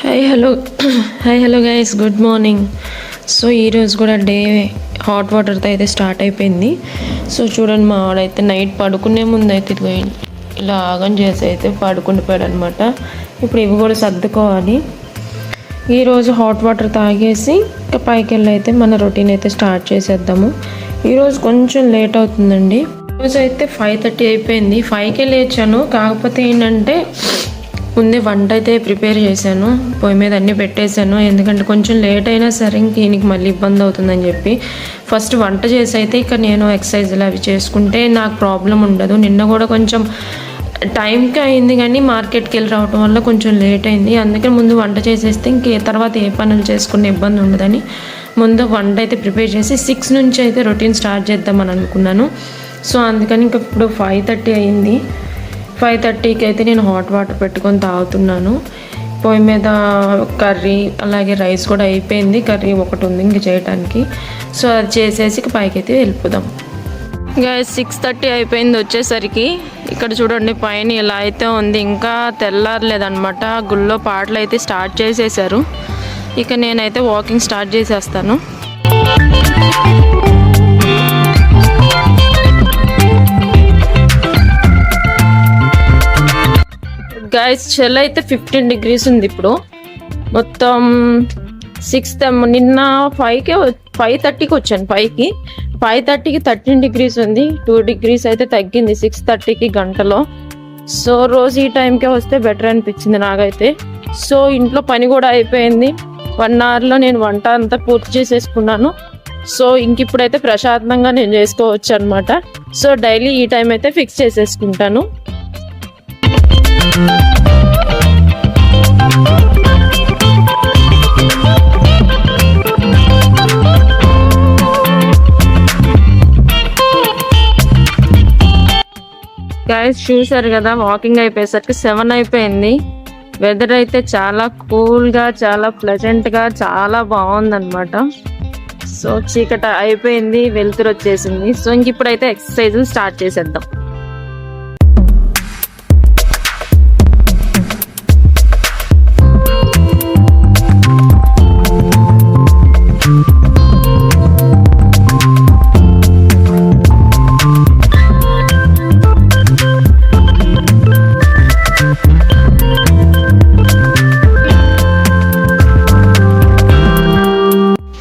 Hi hello hi hello guys, good morning. So ఈరోజు కూడా day hot వాటర్తో అయితే స్టార్ట్ అయిపోయింది. సో చూడండి, మా వాడైతే నైట్ పడుకునే ముందు అయితే ఇలా ఆగం చేసి అయితే పడుకుండిపోయాడు అనమాట. ఇప్పుడు ఇవి కూడా సర్దుకోవాలి. ఈరోజు హాట్ వాటర్ తాగేసి ఇంకా పైకి వెళ్ళి అయితే మన రొటీన్ అయితే స్టార్ట్ చేసేద్దాము. ఈరోజు కొంచెం లేట్ అవుతుందండి. ఈరోజు అయితే 5:30 అయిపోయింది. 5కే లేచాను. కాకపోతే ఏంటంటే ముందే వంట అయితే ప్రిపేర్ చేశాను, పొయ్యి మీద అన్నీ పెట్టేశాను. ఎందుకంటే కొంచెం లేట్ అయినా సరే ఈయనకి మళ్ళీ ఇబ్బంది అవుతుందని చెప్పి ఫస్ట్ వంట చేసి అయితే ఇక నేను ఎక్సర్సైజులు అవి చేసుకుంటే నాకు ప్రాబ్లం ఉండదు. నిన్న కూడా కొంచెం టైంకి అయింది, కానీ మార్కెట్కి వెళ్ళి రావడం వల్ల కొంచెం లేట్ అయింది. అందుకని ముందు వంట చేసేస్తే ఇంకే తర్వాత ఏ పనులు చేసుకునే ఇబ్బంది ఉండదని ముందు వంట అయితే ప్రిపేర్ చేసి 6 నుంచి అయితే రొటీన్ స్టార్ట్ చేద్దామని అనుకున్నాను. సో అందుకని ఇంక ఇప్పుడు 5:30 అయింది. 5:30కి అయితే నేను హాట్ వాటర్ పెట్టుకొని తాగుతున్నాను. పొయ్యి మీద కర్రీ అలాగే రైస్ కూడా అయిపోయింది. కర్రీ ఒకటి ఉంది ఇంక చేయడానికి. సో అది చేసేసి పైకి అయితే వెళ్ళిపోదాం. ఇంకా 6:30 అయిపోయింది వచ్చేసరికి. ఇక్కడ చూడండి పైన ఇలా అయితే ఉంది, ఇంకా తెల్లారలేదన్నమాట. గుళ్ళో పాటలు అయితే స్టార్ట్ చేసేసారు. ఇక నేనైతే వాకింగ్ స్టార్ట్ చేసేస్తాను. గైస్, చెల్ అయితే 15 degrees ఉంది ఇప్పుడు. మొత్తం 6 నిన్న 5:30కి వచ్చాను పైకి. 5:30కి 13 degrees ఉంది. 2 degrees అయితే తగ్గింది 6:30కి గంటలో. సో రోజు ఈ టైంకే వస్తే బెటర్ అనిపించింది నాకైతే. సో ఇంట్లో పని కూడా అయిపోయింది. 1 hourలో నేను వంట అంతా పూర్తి చేసేసుకున్నాను. సో ఇంక ఇప్పుడైతే ప్రశాంతంగా నేను చేసుకోవచ్చు అనమాట. సో డైలీ ఈ టైం అయితే ఫిక్స్ చేసేసుకుంటాను. గైస్ చూసారు కదా, వాకింగ్ అయిపోయేసరికి 7 అయిపోయింది. వెదర్ అయితే చాలా కూల్గా, చాలా ప్లెజెంట్గా, చాలా బాగుందన్నమాట. సో చీకట అయిపోయింది, వెలుతురు వచ్చేసింది. సో ఇంక ఇప్పుడైతే ఎక్సర్సైజ్ స్టార్ట్ చేసేద్దాం.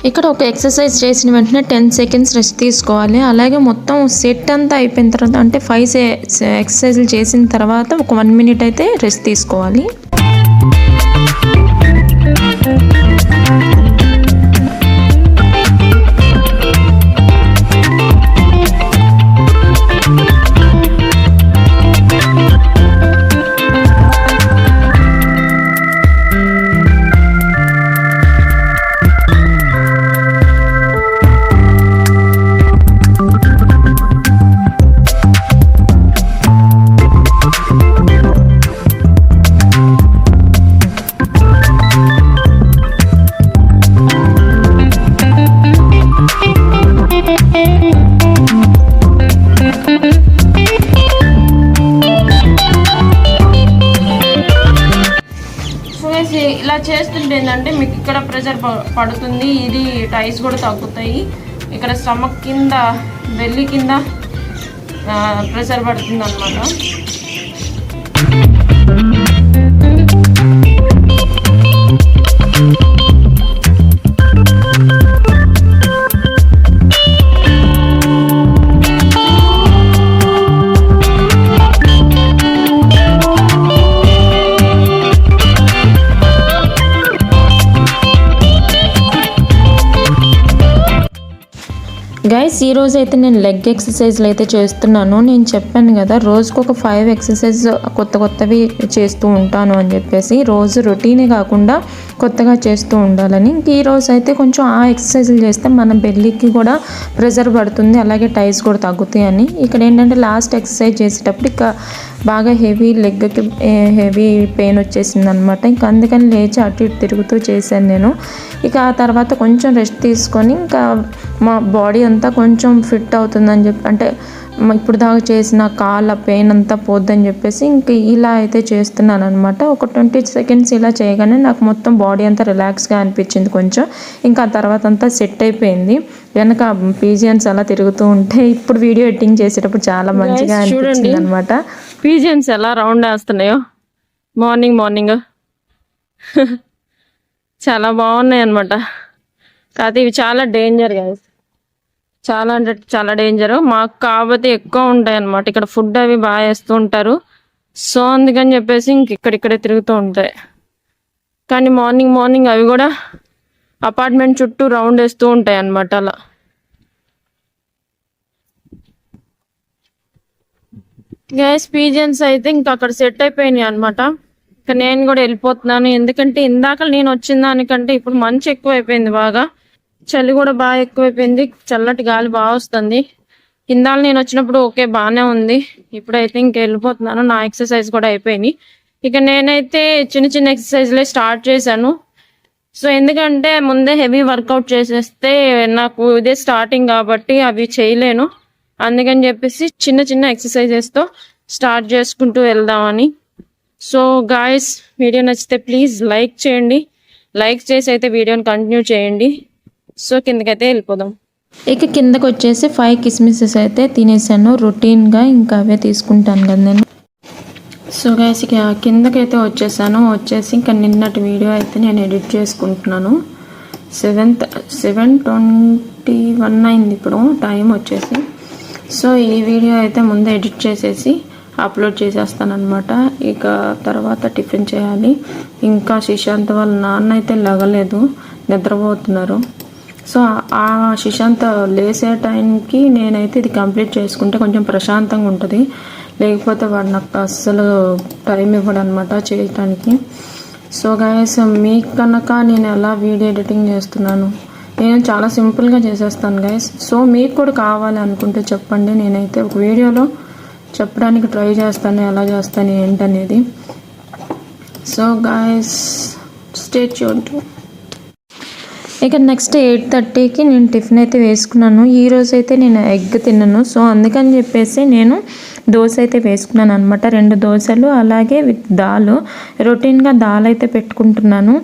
ఇక్కడ ఒక ఎక్సర్సైజ్ చేసిన వెంటనే 10 seconds రెస్ట్ తీసుకోవాలి. అలాగే మొత్తం సెట్ అంతా అయిపోయిన తర్వాత, అంటే 5 ఎక్సర్సైజ్లు చేసిన తర్వాత ఒక 1 minute అయితే రెస్ట్ తీసుకోవాలి. ఇలా చేస్తుంటే ఏంటంటే మీకు ఇక్కడ ప్రెషర్ పడుతుంది, ఇది టైస్ కూడా తగ్గుతాయి. ఇక్కడ స్టమక్ కింద, బెల్లి కింద ప్రెషర్ పడుతుంది అన్నమాట. గైస్, ఈరోజు అయితే నేను లెగ్ ఎక్సర్సైజ్లు అయితే చేస్తున్నాను. నేను చెప్పాను కదా రోజుకు ఒక 5 ఎక్సర్సైజ్ కొత్తవి చేస్తూ ఉంటాను అని చెప్పేసి. రోజు రొటీనే కాకుండా కొత్తగా చేస్తూ ఉండాలని. ఇంక ఈరోజు అయితే కొంచెం ఆ ఎక్సర్సైజ్లు చేస్తే మన బెల్లీకి కూడా ప్రెషర్ పడుతుంది, అలాగే టైస్ కూడా తగ్గుతాయి అని. ఇక్కడ ఏంటంటే లాస్ట్ ఎక్సర్సైజ్ చేసేటప్పుడు ఇక బాగా లెగ్కి హెవీ పెయిన్ వచ్చేసింది అనమాట. ఇంకా అందుకని లేచి అటు ఇటు తిరుగుతూ చేశాను నేను. ఇక ఆ తర్వాత కొంచెం రెస్ట్ తీసుకొని ఇంకా మా బాడీ అంతా కొంచెం ఫిట్ అవుతుందని చెప్పి, అంటే ఇప్పుడు దాకా చేసిన కాళ్ళ పెయిన్ అంతా పోద్దని చెప్పేసి ఇంక ఇలా అయితే చేస్తున్నాను అనమాట. ఒక 20 సెకండ్స్ ఇలా చేయగానే నాకు మొత్తం బాడీ అంతా రిలాక్స్గా అనిపించింది కొంచెం. ఇంకా ఆ తర్వాత అంతా సెట్ అయిపోయింది. వెనక పీజియన్స్ అలా తిరుగుతూ ఉంటే ఇప్పుడు వీడియో ఎడిటింగ్ చేసేటప్పుడు చాలా మంచిగా అనిపించింది అనమాట. పీజియన్స్ ఎలా రౌండ్ వేస్తున్నాయో మార్నింగ్ చాలా బాగున్నాయి అనమాట. కాకపోతే ఇవి చాలా డేంజర్ గైస్, చాలా అంటే చాలా డేంజర్. మాకు కాకపోతే ఎక్కువ ఉంటాయి అనమాట. ఇక్కడ ఫుడ్ అవి బాగా వేస్తూ ఉంటారు. సో అందుకని చెప్పేసి ఇక్కడిక్కడే తిరుగుతూ ఉంటాయి. కానీ మార్నింగ్ అవి కూడా అపార్ట్మెంట్ చుట్టూ రౌండ్ వేస్తూ ఉంటాయి అనమాట. అలా గ్యాస్ పీజియన్స్ అయితే ఇంకా అక్కడ సెట్ అయిపోయినాయి అనమాట. ఇంకా నేను కూడా వెళ్ళిపోతున్నాను. ఎందుకంటే ఇందాక నేను వచ్చిన దానికంటే ఇప్పుడు మంచు ఎక్కువ అయిపోయింది, బాగా చలి కూడా బాగా ఎక్కువైపోయింది. చల్లటి గాలి బాగా వస్తుంది. ఇందాక నేను వచ్చినప్పుడు ఓకే బాగానే ఉంది. ఇప్పుడైతే ఇంక వెళ్ళిపోతున్నాను. నా ఎక్సర్సైజ్ కూడా అయిపోయింది. ఇక నేనైతే చిన్న ఎక్సర్సైజ్లే స్టార్ట్ చేశాను. సో ఎందుకంటే ముందే హెవీ వర్కౌట్ చేసేస్తే నాకు ఇదే స్టార్టింగ్ కాబట్టి అవి చేయలేను. అందుకని చెప్పేసి చిన్న ఎక్సర్సైజెస్తో స్టార్ట్ చేసుకుంటూ వెళ్దామని. సో గాయస్, వీడియో నచ్చితే ప్లీజ్ లైక్ చేయండి. లైక్ చేసి అయితే వీడియోని కంటిన్యూ చేయండి. సో కిందకైతే వెళ్ళిపోదాం. ఇక కిందకు వచ్చేసి 5 కిస్మిసెస్ అయితే తినేసాను రొటీన్గా. ఇంకా అవే తీసుకుంటాను కదా నేను. సో గైస్ ఇక కిందకైతే వచ్చేసి ఇంకా నిన్నటి వీడియో అయితే నేను ఎడిట్ చేసుకుంటున్నాను. 7:21 అయింది ఇప్పుడు టైం వచ్చేసి. సో ఈ వీడియో అయితే ముందు ఎడిట్ చేసేసి అప్లోడ్ చేసేస్తాను అనమాట. ఇక తర్వాత టిఫిన్ చేయాలి. ఇంకా శశాంత్ వాళ్ళ నాన్న అయితే లగలేదు, నిద్రపోతున్నారు. సో ఆ శశాంత్ లేసే టైంకి నేనైతే ఇది కంప్లీట్ చేసుకుంటే కొంచెం ప్రశాంతంగా ఉంటుంది. లేకపోతే వాడు నాకు అస్సలు టైం ఇవ్వడు అనమాట చేయటానికి. సో గైస్, మీకు కనుక నేను ఎలా వీడియో ఎడిటింగ్ చేస్తున్నాను, నేను చాలా సింపుల్గా చేసేస్తాను గైస్. సో మీకు కూడా కావాలి అనుకుంటే చెప్పండి, నేనైతే ఒక వీడియోలో చెప్పడానికి ట్రై చేస్తాను ఎలా చేస్తాను ఏంటనేది. So guys, stay tuned. ఇక నెక్స్ట్ 8:30కి నేను టిఫిన్ అయితే వేసుకున్నాను. ఈరోజు అయితే నేను ఎగ్ తిన్నాను. సో అందుకని చెప్పేసి నేను దోశ అయితే వేసుకున్నాను అనమాట. 2 దోశలు అలాగే విత్ దాల్. రొటీన్గా దాల్ అయితే పెట్టుకుంటున్నాను.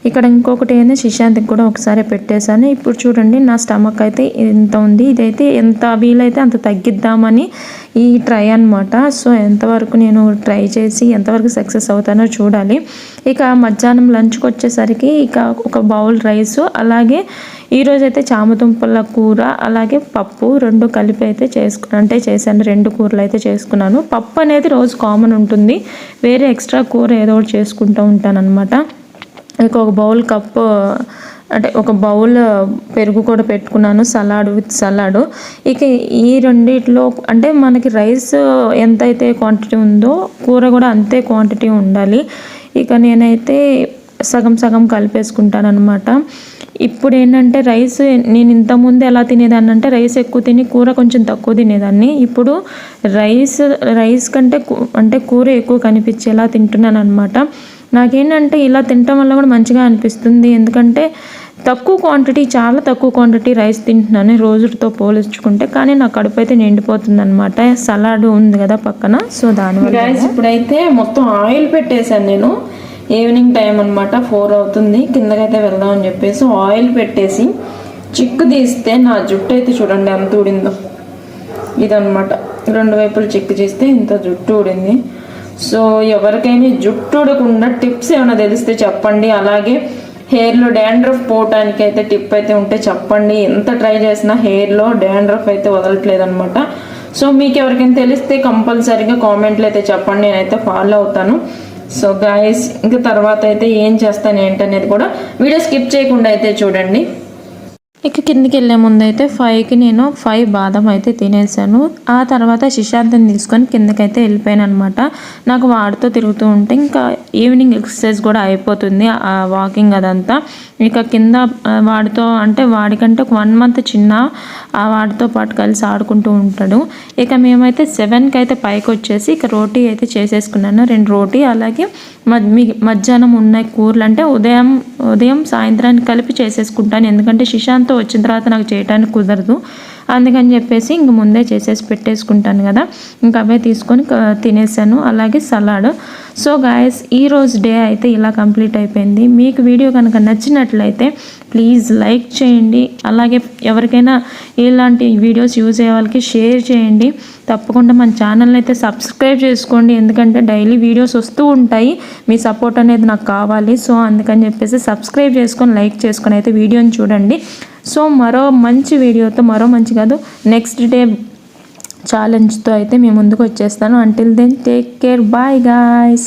ఇక్కడ ఇంకొకటి ఏంటంటే శశాంత్కి కూడా ఒకసారి పెట్టేశాను. ఇప్పుడు చూడండి నా స్టమక్ అయితే ఎంత ఉంది. ఇదైతే ఎంత వీలైతే అంత తగ్గిద్దామని ఈ ట్రై అనమాట. సో ఎంతవరకు నేను ట్రై చేసి ఎంతవరకు సక్సెస్ అవుతానో చూడాలి. ఇక మధ్యాహ్నం లంచ్కి వచ్చేసరికి ఇక ఒక బౌల్ రైసు, అలాగే ఈరోజు అయితే చామదుంపల కూర అలాగే పప్పు 2 కలిపి అయితే చేశాను. 2 కూరలు అయితే చేసుకున్నాను. పప్పు అనేది రోజు కామన్ ఉంటుంది. వేరే ఎక్స్ట్రా కూర ఏదో ఒకటి చేసుకుంటూ ఉంటాను అనమాట. ఇక ఒక బౌల్ కప్పు అంటే ఒక బౌల్ పెరుగు కూడా పెట్టుకున్నాను, విత్ సలాడ్. ఇక ఈ రెండిట్లో అంటే మనకి రైస్ ఎంతైతే క్వాంటిటీ ఉందో కూర కూడా అంతే క్వాంటిటీ ఉండాలి. ఇక నేనైతే సగం కలిపేసుకుంటాను అనమాట. ఇప్పుడు ఏంటంటే రైస్ నేను ఇంతకుముందు ఎలా తినేదాన్ని అంటే రైస్ ఎక్కువ తిని కూర కొంచెం తక్కువ తినేదాన్ని. ఇప్పుడు రైస్ కంటే అంటే కూర ఎక్కువ కనిపించేలా తింటున్నాను అనమాట. నాకేంటంటే ఇలా తినటం వల్ల కూడా మంచిగా అనిపిస్తుంది. ఎందుకంటే చాలా తక్కువ క్వాంటిటీ రైస్ తింటున్నాను రోజుతో పోల్చుకుంటే. కానీ నా కడుపు అయితే నిండిపోతుంది అనమాట. సలాడ్ ఉంది కదా పక్కన. సో దానివల్ల ఇప్పుడైతే మొత్తం ఆయిల్ పెట్టేశాను నేను. ఈవినింగ్ టైం అనమాట, 4 అవుతుంది. కిందకైతే వెళ్దామని చెప్పేసి ఆయిల్ పెట్టేసి చిక్కు తీస్తే నా జుట్టు అయితే చూడండి ఎంత ఊడిందో. ఇదనమాట 2 వైపులు చిక్కు చేస్తే ఇంత జుట్టు ఊడింది. సో ఎవరికైనా జుట్టు ఊడకుండా టిప్స్ ఏమైనా తెలిస్తే చెప్పండి. అలాగే హెయిర్లో డాండ్రఫ్ పోవటానికి అయితే టిప్ అయితే ఉంటే చెప్పండి. ఎంత ట్రై చేసినా హెయిర్లో డాండ్రఫ్ అయితే వదలట్లేదు అనమాట. సో మీకు ఎవరికైనా తెలిస్తే కంపల్సరీగా కామెంట్లు అయితే చెప్పండి, నేనైతే ఫాలో అవుతాను. సో గాయస్, ఇంకా తర్వాత అయితే ఏం చేస్తాను ఏంటనేది కూడా వీడియో స్కిప్ చేయకుండా అయితే చూడండి. ఇక కిందికి వెళ్ళే ముందు అయితే 5కి నేను 5 బాదం అయితే తినేసాను. ఆ తర్వాత శశాంత్ని తీసుకొని కిందకైతే వెళ్ళిపోయాను అనమాట. నాకు వాడితో తిరుగుతూ ఉంటే ఇంకా ఈవినింగ్ ఎక్సర్సైజ్ కూడా అయిపోతుంది, ఆ వాకింగ్ అదంతా. ఇక కింద వాడితో అంటే వాడికంటే 1 month చిన్న, ఆ వాడితో పాటు కలిసి ఆడుకుంటూ ఉంటాడు. ఇక మేమైతే 7కి అయితే పైకి వచ్చేసి ఇక రోటీ అయితే చేసేసుకున్నాను. 2 రోటీ అలాగే మధ్యాహ్నం ఉన్న కూరలు అంటే ఉదయం సాయంత్రానికి కలిపి చేసేసుకుంటాను. ఎందుకంటే శశాంత్ వచ్చిన తర్వాత నాకు చేయడానికి కుదరదు. అందుకని చెప్పేసి ఇంక ముందే చేసేసి పెట్టేసుకుంటాను కదా, ఇంకా అవే తీసుకొని తినేసాను. అలాగే సలాడ్. సో గాయస్ ఈరోజు డే అయితే ఇలా కంప్లీట్ అయిపోయింది. మీకు వీడియో కనుక నచ్చినట్లయితే ప్లీజ్ లైక్ చేయండి. అలాగే ఎవరికైనా ఇలాంటి వీడియోస్ యూజ్ అయ్యే వాళ్ళకి షేర్ చేయండి. తప్పకుండా మన ఛానల్ని అయితే సబ్స్క్రైబ్ చేసుకోండి, ఎందుకంటే డైలీ వీడియోస్ వస్తూ ఉంటాయి. మీ సపోర్ట్ అనేది నాకు కావాలి. సో అందుకని చెప్పేసి సబ్స్క్రైబ్ చేసుకొని లైక్ చేసుకొని అయితే వీడియోని చూడండి. సో మరో మంచి వీడియోతో, మరో మంచి కాదు నెక్స్ట్ డే ఛాలెంజ్తో అయితే మేము ముందుకు వచ్చేస్తాను. Until then take care, bye guys.